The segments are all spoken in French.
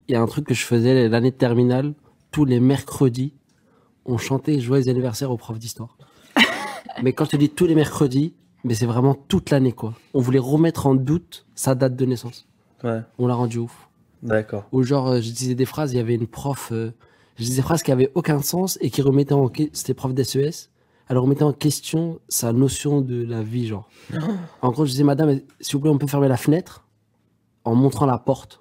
il y a un truc que je faisais l'année de terminale, tous les mercredis, on chantait joyeux anniversaire au prof d'histoire. Mais quand je te dis tous les mercredis, mais c'est vraiment toute l'année, quoi. On voulait remettre en doute sa date de naissance. Ouais. On l'a rendu ouf. D'accord. Ou genre, je disais des phrases, il y avait une prof, je disais des phrases qui avaient aucun sens et qui remettaient c'était prof d'SES, elle remettait en question sa notion de la vie, genre. En gros, je disais, madame, s'il vous plaît, on peut fermer la fenêtre en montrant la porte.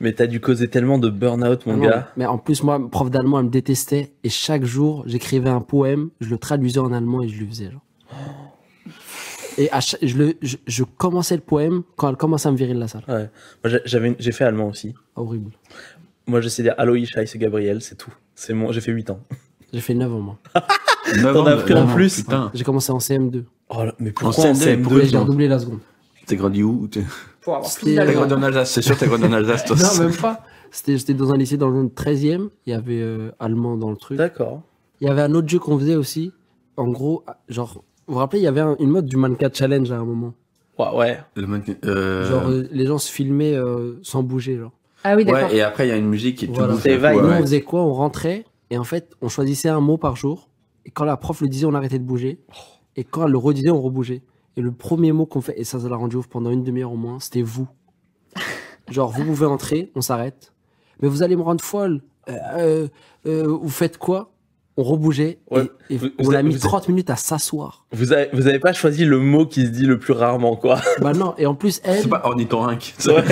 Mais t'as dû causer tellement de burn-out, mon gars. Mais en plus, moi, prof d'allemand, elle me détestait et chaque jour, j'écrivais un poème, je le traduisais en allemand et je lui faisais, genre. Et je commençais le poème quand elle commençait à me virer de la salle. Ouais. Moi, j'ai fait allemand aussi. Horrible. Moi, je sais dire Hallo, ich heiße Gabriel, c'est tout. J'ai fait 8 ans. J'ai fait 9 ans, moi. T'en as appris en plus. Putain. J'ai commencé en CM2. Oh, mais En pourquoi en CM2, CM2 J'ai redoublé la seconde. T'es grandi où? Pour avoir C'était- plus T'as d'allemand. grandi en Alsace, c'est sûr t'as grandi en Alsace, toi. Non, même pas. J'étais dans un lycée dans le 13e. Il y avait allemand dans le truc. D'accord. Il y avait un autre jeu qu'on faisait aussi. En gros, genre, vous vous rappelez, il y avait une mode du mannequin challenge à un moment. Ouais. Le mannequin- Genre, les gens se filmaient sans bouger, genre. Ah oui, d'accord. Ouais, et après il y a une musique qui est Voilà. tout C'est bouge, Vine. Nous, ouais. on faisait quoi? On rentrait et en fait, on choisissait un mot par jour. Et quand la prof le disait, on arrêtait de bouger. Et quand elle le redisait, on rebougeait. Et le premier mot qu'on fait, et ça l'a rendu ouf pendant une demi-heure au moins, c'était vous. Genre, vous pouvez entrer, on s'arrête. Mais vous allez me rendre folle. Vous faites quoi? On rebougeait. Ouais. Et Vous- on vous a avez- mis vous- 30 minutes à s'asseoir. Vous avez pas choisi le mot qui se dit le plus rarement, quoi. Bah non, et en plus, elle, C'est pas ornithorynque. Ouais.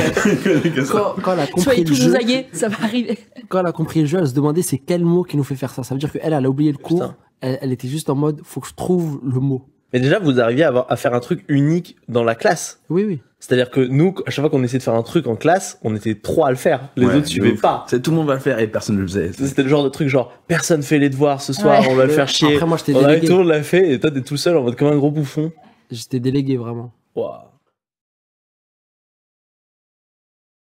quand elle a Soyez compris le tous jeu, osaillés, ça va arriver. quand elle a compris le jeu, elle se demandait c'est quel mot qui nous fait faire ça. Ça veut dire qu'elle, elle a oublié le cours. Putain. Elle était juste en mode, faut que je trouve le mot. Mais déjà, vous arriviez à faire un truc unique dans la classe. Oui, oui. C'est-à-dire que nous, à chaque fois qu'on essayait de faire un truc en classe, on était 3 à le faire. Les Ouais, autres suivaient de ouf. pas. Tout le monde va le faire et personne ne le faisait. C'était le genre de truc genre, personne fait les devoirs ce soir, Ouais. on va le faire chier. Après, moi, j'étais On a tout délégué. le monde l'a fait et toi, t'es tout seul en mode comme un gros bouffon. J'étais délégué, vraiment. Waouh.